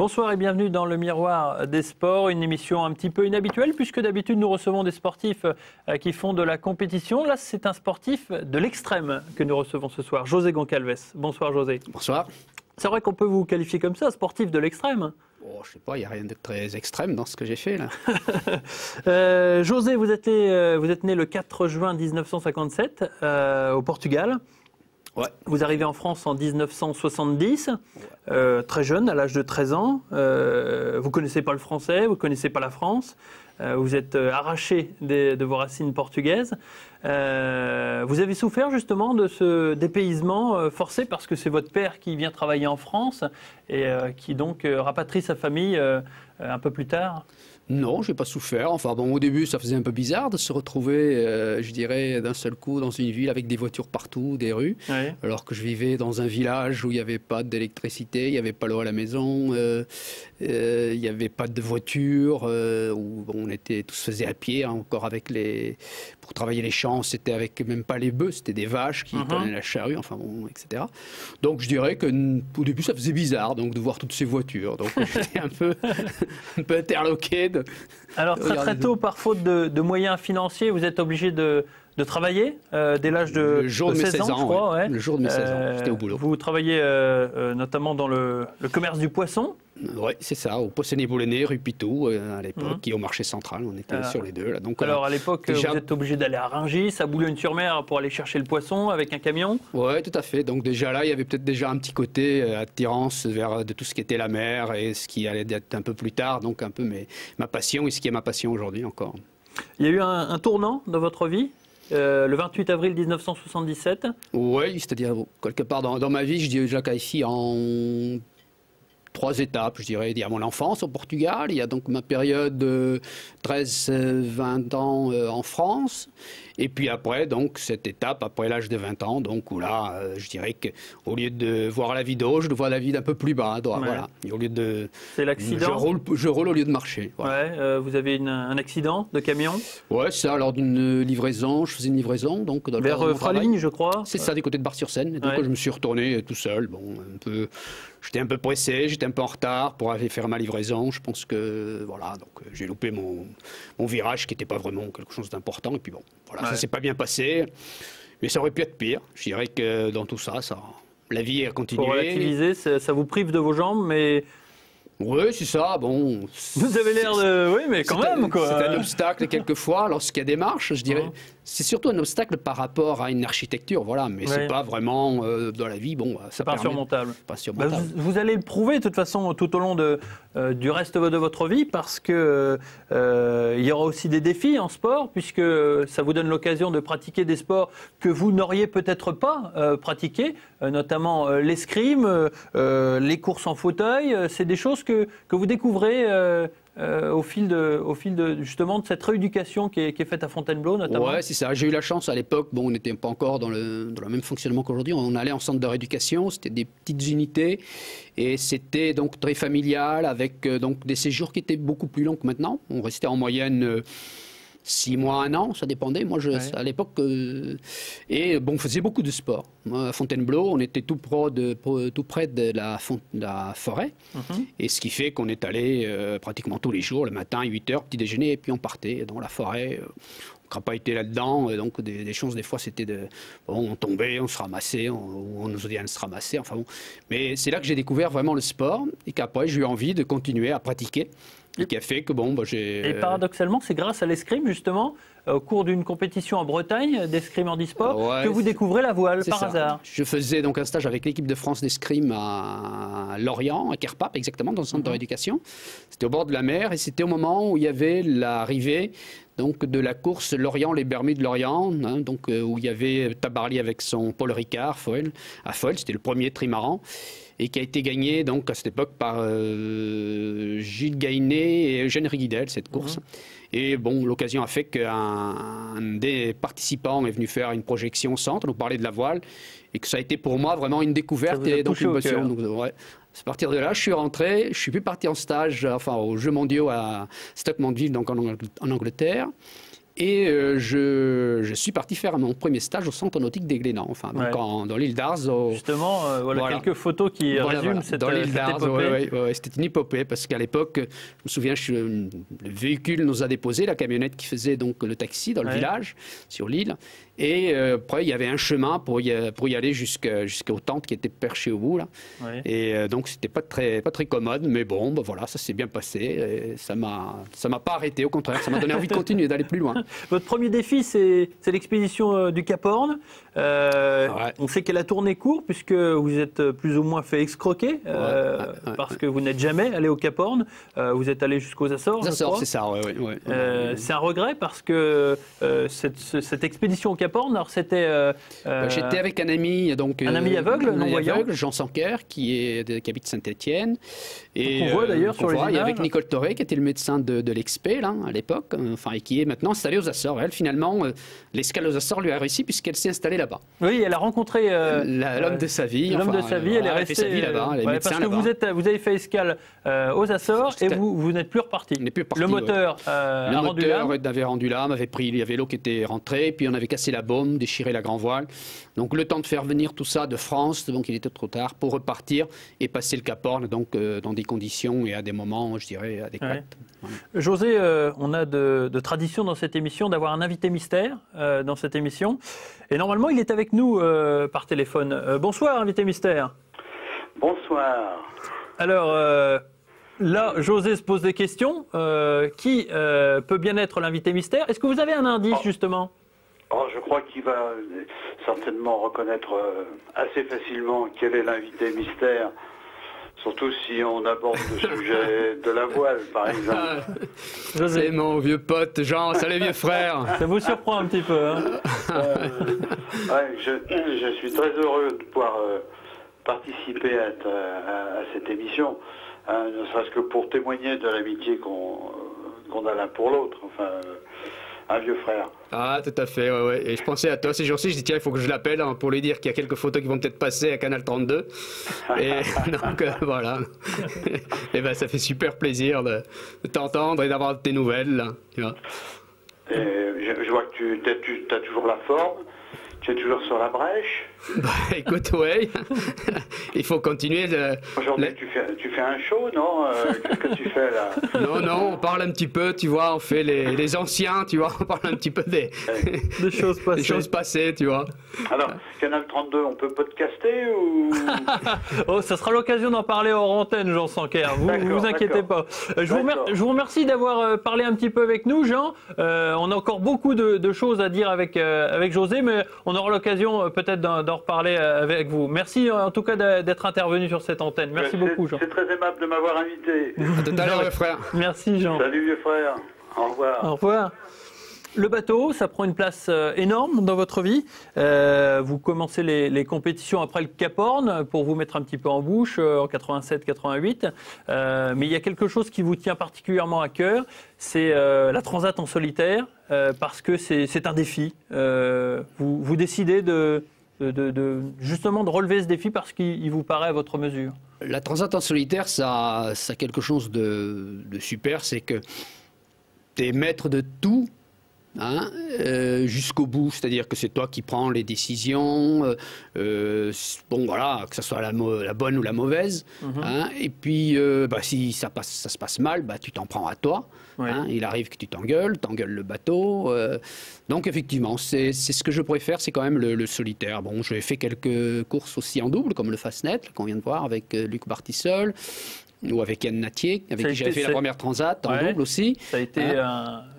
Bonsoir et bienvenue dans le Miroir des Sports, une émission un petit peu inhabituelle puisque d'habitude nous recevons des sportifs qui font de la compétition. Là, c'est un sportif de l'extrême que nous recevons ce soir, José Goncalves. Bonsoir José. Bonsoir. C'est vrai qu'on peut vous qualifier comme ça, sportif de l'extrême? Oh, je sais pas, il n'y a rien de très extrême dans ce que j'ai fait là. José, vous êtes né le 4 juin 1957 au Portugal. Ouais. Vous arrivez en France en 1970, très jeune, à l'âge de 13 ans. Vous ne connaissez pas le français, vous ne connaissez pas la France. Vous êtes arraché de vos racines portugaises. Vous avez souffert justement de ce dépaysement forcé parce que c'est votre père qui vient travailler en France et qui donc rapatrie sa famille un peu plus tard. Non, je n'ai pas souffert. Enfin bon, au début, ça faisait un peu bizarre de se retrouver, je dirais, d'un seul coup dans une ville avec des voitures partout, des rues, Oui. alors que je vivais dans un village où il n'y avait pas d'électricité, il n'y avait pas l'eau à la maison, il n'y avait pas de voiture, où bon, tout se faisait à pied, hein, encore avec pour travailler les champs, c'était avec même pas les bœufs, c'était des vaches qui prenaient la charrue, enfin bon, etc. Donc je dirais qu'au début, ça faisait bizarre donc, de voir toutes ces voitures. Donc j'étais un peu interloqué. Alors très tôt, par faute de moyens financiers, vous êtes obligé de travailler dès l'âge de 16 ans, je crois. Ouais. Le jour de mes 16 ans, j'étais au boulot. Vous travaillez notamment dans le commerce du poisson. Oui, c'est ça, au Poissonnier Boulonnais, rue Pitou, à l'époque, qui est au marché central, on était sur les deux. Là. Donc, alors à l'époque, vous êtes obligé d'aller à Rungis, à Boulogne-sur-Mer, pour aller chercher le poisson avec un camion. Oui, tout à fait. Donc déjà là, il y avait peut-être déjà un petit côté attirance vers de tout ce qui était la mer et ce qui allait être un peu plus tard, donc un peu ma passion et ce qui est ma passion aujourd'hui encore. Il y a eu un tournant dans votre vie le 28 avril 1977. Oui, c'est-à-dire quelque part dans ma vie, je la qualifie en 3 étapes, je dirais. Il y a mon enfance au Portugal, il y a donc ma période de 13-20 ans en France, et puis après, donc, cette étape, après l'âge de 20 ans, donc, où là, je dirais qu'au lieu de voir la vie de haut, je vois la vie d'un peu plus bas, ouais. Voilà. Et au lieu de... C'est l'accident. Je roule au lieu de marcher. Voilà. Ouais, vous avez un accident de camion? Ouais, ça, lors d'une livraison, je faisais une livraison, donc... Vers Fraligne, je crois. C'est ça, du côté de Bar-sur-Seine. Donc, je me suis retourné tout seul, bon, un peu... J'étais un peu pressé, j'étais un peu en retard pour aller faire ma livraison. Je pense que, voilà, donc j'ai loupé mon virage qui n'était pas vraiment quelque chose d'important. Et puis bon, voilà, ça s'est pas bien passé. Mais ça aurait pu être pire. Je dirais que dans tout ça, la vie a continué. Pour relativiser, ça vous prive de vos jambes, mais... Oui, c'est ça, bon... Vous avez l'air de... Oui, mais quand même, quoi. C'est un obstacle, quelquefois, lorsqu'il y a des marches, je dirais. C'est surtout un obstacle par rapport à une architecture, voilà, mais c'est pas vraiment dans la vie, bon... C'est pas insurmontable. Pas surmontable. Vous allez le prouver, de toute façon, tout au long du reste de votre vie, parce que il y aura aussi des défis en sport, puisque ça vous donne l'occasion de pratiquer des sports que vous n'auriez peut-être pas pratiqués, notamment l'escrime, les courses en fauteuil, c'est des choses que vous découvrez au fil justement de cette rééducation qui est faite à Fontainebleau notamment. Ouais, c'est ça. J'ai eu la chance à l'époque, bon, on n'était pas encore dans le même fonctionnement qu'aujourd'hui. On allait en centre de rééducation, c'était des petites unités et c'était donc très familial avec donc des séjours qui étaient beaucoup plus longs que maintenant. On restait en moyenne 6 mois, 1 an, ça dépendait. Moi, à l'époque, et bon, on faisait beaucoup de sport. Moi, à Fontainebleau, on était tout près de la forêt, et ce qui fait qu'on est allé pratiquement tous les jours, le matin, 8 h, petit déjeuner, et puis on partait dans la forêt. On crapahutait là-dedans, donc des choses, des fois, c'était on tombait, on se ramassait, on nous disait de se ramasser, enfin bon. Mais c'est là que j'ai découvert vraiment le sport, et qu'après, j'ai eu envie de continuer à pratiquer. Et qui a fait que bon, j'ai... Et paradoxalement, c'est grâce à l'escrime, justement, au cours d'une compétition en Bretagne d'escrime handisport, que vous découvrez la voile, par hasard. Je faisais donc un stage avec l'équipe de France d'escrime à Lorient, à Kerpap, exactement, dans le centre de rééducation. C'était au bord de la mer, et c'était au moment où il y avait l'arrivée donc, de la course Lorient-les Bermudes-Lorient, hein, donc, où il y avait Tabarly avec son Paul Ricard à Foyle, c'était le premier trimaran, et qui a été gagné donc, à cette époque par Gilles Gainet et Eugène Riguidel, cette course. Et bon, l'occasion a fait qu'un des participants est venu faire une projection au centre, nous parler de la voile, et que ça a été pour moi vraiment une découverte et donc une passion. Donc, ouais. À partir de là, je suis rentré, je ne suis plus parti en stage, enfin aux Jeux mondiaux à Stoke Mandeville, donc en Angleterre. Et je suis parti faire mon premier stage au centre nautique des Glénans, enfin, donc dans l'île d'Ars. Justement, voilà quelques photos qui résument cette épopée. C'était une épopée, parce qu'à l'époque, je me souviens, le véhicule nous a déposé, la camionnette qui faisait donc le taxi dans le village, sur l'île. Et après, il y avait un chemin pour y aller jusqu'aux tentes qui étaient perchées au bout. Là. Et donc, c'était pas très commode, mais bon, ben voilà, ça s'est bien passé. Et ça m'a pas arrêté, au contraire, ça m'a donné envie de continuer, d'aller plus loin. Votre premier défi, c'est l'expédition du Cap Horn. On sait qu'elle a tourné court, puisque vous êtes plus ou moins fait escroquer, parce que vous n'êtes jamais allé au Cap Horn. Vous êtes allé jusqu'aux Açores. Açores, c'est ça, oui. C'est un regret, parce que cette expédition au Cap Horn, alors c'était... J'étais avec un ami, donc un ami aveugle, non-voyant, Jean Sanquer, qui habite Saint-Étienne. Et on voit d'ailleurs sur les images. Et avec Nicole Toré, qui était le médecin de l'Expé, là, à l'époque, enfin, et qui est maintenant installée aux Açores. Elle, finalement, l'escale aux Açores lui a réussi, puisqu'elle s'est installée là-bas. Oui, elle a rencontré l'homme de sa vie. L'homme de sa vie, elle est restée. Fait sa vie là-bas, elle est médecin parce que là-bas. vous avez fait escale aux Açores et vous n'êtes plus reparti. Le moteur avait rendu l'âme, il y avait l'eau qui était rentrée, puis on avait cassé la baume, déchiré la grand voile. Donc le temps de faire venir tout ça de France, donc il était trop tard pour repartir et passer le Cap Horn, donc dans des conditions et à des moments, je dirais, adéquats. José, on a de tradition dans cette émission d'avoir un invité mystère dans cette émission. Et normalement, il est avec nous par téléphone. Bonsoir, invité mystère. Bonsoir. Alors, là, José se pose des questions. Qui peut bien être l'invité mystère? Est-ce que vous avez un indice, justement? Je crois qu'il va certainement reconnaître assez facilement quel est l'invité mystère. Surtout si on aborde le sujet de la voile, par exemple. C'est mon vieux pote Jean, salut vieux frère. Ça vous surprend un petit peu, hein? Je suis très heureux de pouvoir participer à cette émission, ne serait-ce que pour témoigner de l'amitié qu'on a l'un pour l'autre. Enfin, un vieux frère. Ah, tout à fait, ouais. Et je pensais à toi ces jours-ci, je dis tiens, il faut que je l'appelle pour lui dire qu'il y a quelques photos qui vont peut-être passer à Canal 32. Et donc, voilà. Et ben, ça fait super plaisir de t'entendre et d'avoir tes nouvelles, là, tu vois. Je vois que tu as toujours la forme. Tu es toujours sur la brèche. Bah, écoute, ouais. Il faut continuer de... Aujourd'hui, tu fais un show, non? Qu'est-ce que tu fais, là? Non, on parle un petit peu, tu vois, on fait les anciens, tu vois, on parle un petit peu des choses passées. Des choses passées, tu vois. Alors, Canal 32, on peut podcaster ou... Oh, ça sera l'occasion d'en parler hors antenne, Jean Sanquer. Vous inquiétez pas. Je vous remercie d'avoir parlé un petit peu avec nous, Jean. On a encore beaucoup de choses à dire avec José, mais on aura l'occasion peut-être d'en reparler avec vous. Merci en tout cas d'être intervenu sur cette antenne. Merci beaucoup, Jean. C'est très aimable de m'avoir invité. À tout à l'heure, vieux frère. Merci, Jean. Salut, vieux frère. Au revoir. Au revoir. Le bateau, ça prend une place énorme dans votre vie. Vous commencez les compétitions après le Cap Horn pour vous mettre un petit peu en bouche en 87-88. Mais il y a quelque chose qui vous tient particulièrement à cœur, c'est la transat en solitaire, parce que c'est un défi. Vous décidez justement de relever ce défi parce qu'il vous paraît à votre mesure. La transat en solitaire, ça a quelque chose de super, c'est que tu es maître de tout. Jusqu'au bout, c'est-à-dire que c'est toi qui prends les décisions, bon voilà, que ce soit la bonne ou la mauvaise, et puis si ça se passe mal, tu t'en prends à toi, il arrive que tu t'engueules le bateau, donc effectivement c'est ce que je préfère, c'est quand même le solitaire. Bon, j'ai fait quelques courses aussi en double, comme le Fastnet qu'on vient de voir avec Luc Bartissol, ou avec Yann Nattier, avec qui j'avais fait la première transat en double aussi. Ça a été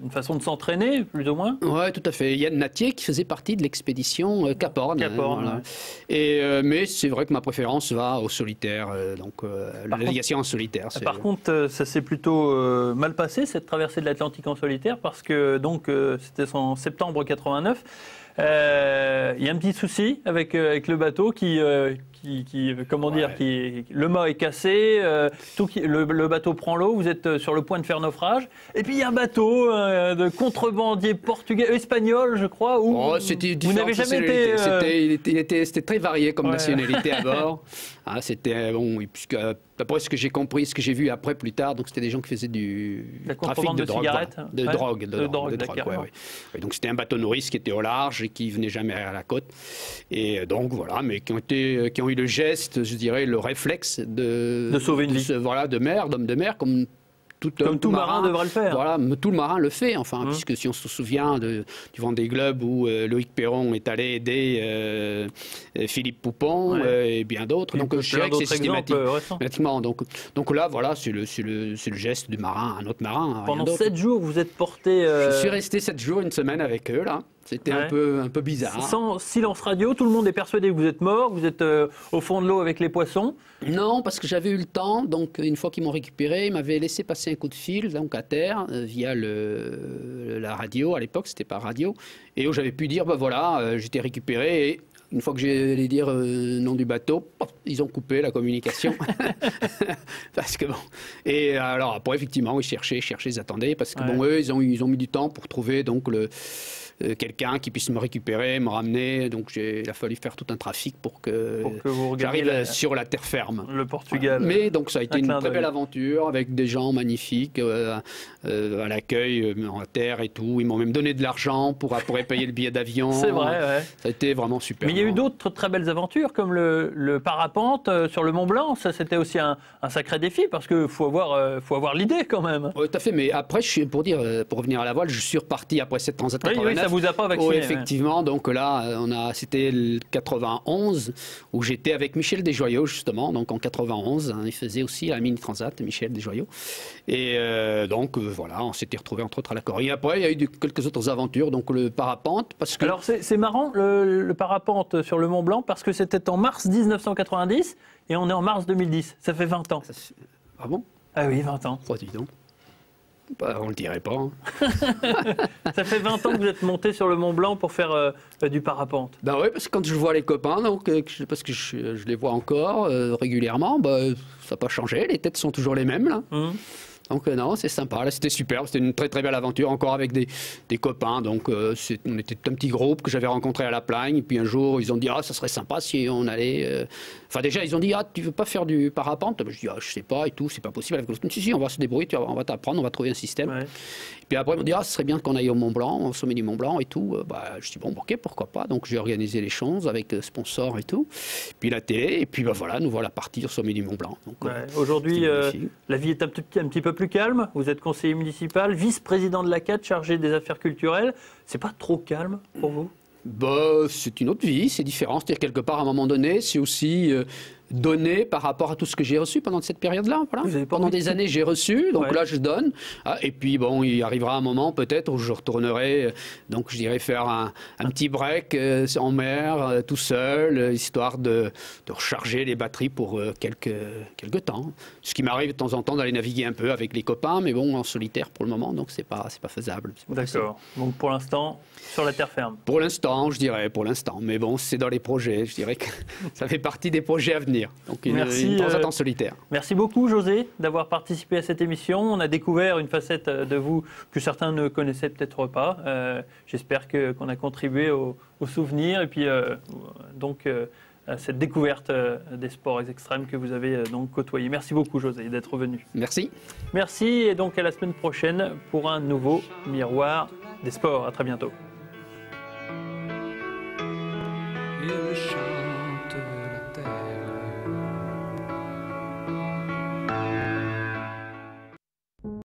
une façon de s'entraîner, plus ou moins. Oui, tout à fait. Yann Nattier qui faisait partie de l'expédition Cap Horn. Voilà. Mais c'est vrai que ma préférence va au solitaire, la navigation en solitaire. Par contre, ça s'est plutôt mal passé, cette traversée de l'Atlantique en solitaire, parce que c'était en septembre 89. Il y a un petit souci avec le bateau le mât est cassé, le bateau prend l'eau, vous êtes sur le point de faire naufrage, et puis il y a un bateau de contrebandier portugais, espagnol, je crois, où vous n'avez jamais été... C'était très varié comme nationalité à bord. C'était puisque d'après ce que j'ai compris, ce que j'ai vu après plus tard, donc c'était des gens qui faisaient du trafic de drogue, cigarettes, de drogue, d'accord. ouais. Et donc c'était un bateau nourrice qui était au large et qui venait jamais à la côte. Et donc voilà, mais qui ont eu le geste, je dirais, le réflexe de sauver une vie. Voilà, d'homme de mer, comme tout marin devrait le faire. Voilà, tout le marin le fait, enfin, puisque si on se souvient du Vendée Globe où Loïc Perron est allé aider Philippe Poupon et bien d'autres, donc je dirais que c'est systématiquement. Donc là, voilà, c'est le geste du marin, un autre marin. Pendant 7 jours, vous êtes porté... Je suis resté 7 jours, une semaine avec eux, là. C'était un peu bizarre. Sans silence radio, tout le monde est persuadé que vous êtes mort, vous êtes au fond de l'eau avec les poissons. Non, parce que j'avais eu le temps, donc une fois qu'ils m'ont récupéré, ils m'avaient laissé passer un coup de fil donc à terre via la radio, à l'époque c'était pas radio, et où j'avais pu dire, voilà, j'étais récupéré et une fois que j'allais dire le nom du bateau, ils ont coupé la communication. Parce que bon. Et alors après, effectivement, ils cherchaient, ils attendaient, parce que bon, eux, ils ont mis du temps pour trouver donc quelqu'un qui puisse me récupérer, me ramener. Donc il a fallu faire tout un trafic pour que j'arrive sur la terre ferme. Le Portugal. Mais donc ça a été une très belle aventure avec des gens magnifiques à l'accueil en terre et tout. Ils m'ont même donné de l'argent pour payer le billet d'avion. C'est vrai, ouais. Ça a été vraiment super. Mais il y a eu d'autres très belles aventures comme le parapente sur le Mont Blanc. Ça, c'était aussi un sacré défi parce qu'il faut avoir l'idée quand même. Oui, tout à fait. Mais après, pour revenir à la voile, je suis reparti après cette Transat 89. Oui, ça vous a pas vacciné. Oui, effectivement. Donc là, c'était le 91 où j'étais avec Michel Desjoyaux justement. Donc en 91, il faisait aussi la mini Transat, Michel Desjoyaux. Et donc voilà, on s'était retrouvés entre autres à la Corée. Après, il y a eu quelques autres aventures. Donc le parapente, parce que... Alors c'est marrant le parapente sur le Mont Blanc parce que c'était en mars 1990 et on est en mars 2010. Ça fait 20 ans. Ah bon? Ah oui, 20 ans. Oh, dis donc. Bah, on ne le dirait pas. Hein. Ça fait 20 ans que vous êtes monté sur le Mont Blanc pour faire du parapente. Ben oui, parce que quand je vois les copains, donc, parce que je les vois encore régulièrement, ça n'a pas changé, les têtes sont toujours les mêmes. Là. Donc non, c'est sympa, là c'était super, c'était une très très belle aventure, encore avec des copains, donc on était un petit groupe que j'avais rencontré à La Plagne, et puis un jour ils ont dit, ça serait sympa si on allait... Enfin déjà ils ont dit, tu veux pas faire du parapente? Je dis, je sais pas et tout, c'est pas possible. Si, on va se débrouiller, on va t'apprendre, on va trouver un système. Ouais. Et puis après ils m'ont dit, ce serait bien qu'on aille au Mont Blanc, au sommet du Mont Blanc et tout. Je dis, bon, ok, pourquoi pas. Donc j'ai organisé les choses avec sponsors et tout, puis la télé, et puis voilà, nous voilà partis au sommet du Mont Blanc. Aujourd'hui, la vie est un petit peu plus calme. Vous êtes conseiller municipal, vice-président de la CAT, chargé des affaires culturelles. C'est pas trop calme pour vous? C'est une autre vie, c'est différent. C'est-à-dire quelque part, à un moment donné, c'est aussi donner par rapport à tout ce que j'ai reçu pendant cette période-là. Voilà. Pendant des années, j'ai reçu, donc là, je donne. Et puis, bon, il arrivera un moment peut-être où je retournerai, donc je dirais faire un petit break en mer, tout seul, histoire de recharger les batteries pour quelques temps. Ce qui m'arrive de temps en temps d'aller naviguer un peu avec les copains, mais bon, en solitaire pour le moment, donc c'est pas faisable. D'accord. Donc pour l'instant, sur la terre ferme. Pour l'instant, je dirais, mais bon, c'est dans les projets. Je dirais que ça fait partie des projets à venir. Donc une transat en solitaire. Merci beaucoup José d'avoir participé à cette émission. On a découvert une facette de vous que certains ne connaissaient peut-être pas. J'espère qu'on a contribué au souvenir et puis à cette découverte des sports extrêmes que vous avez donc côtoyé. Merci beaucoup José d'être venu. Merci. Merci et donc à la semaine prochaine pour un nouveau Miroir des sports. À très bientôt.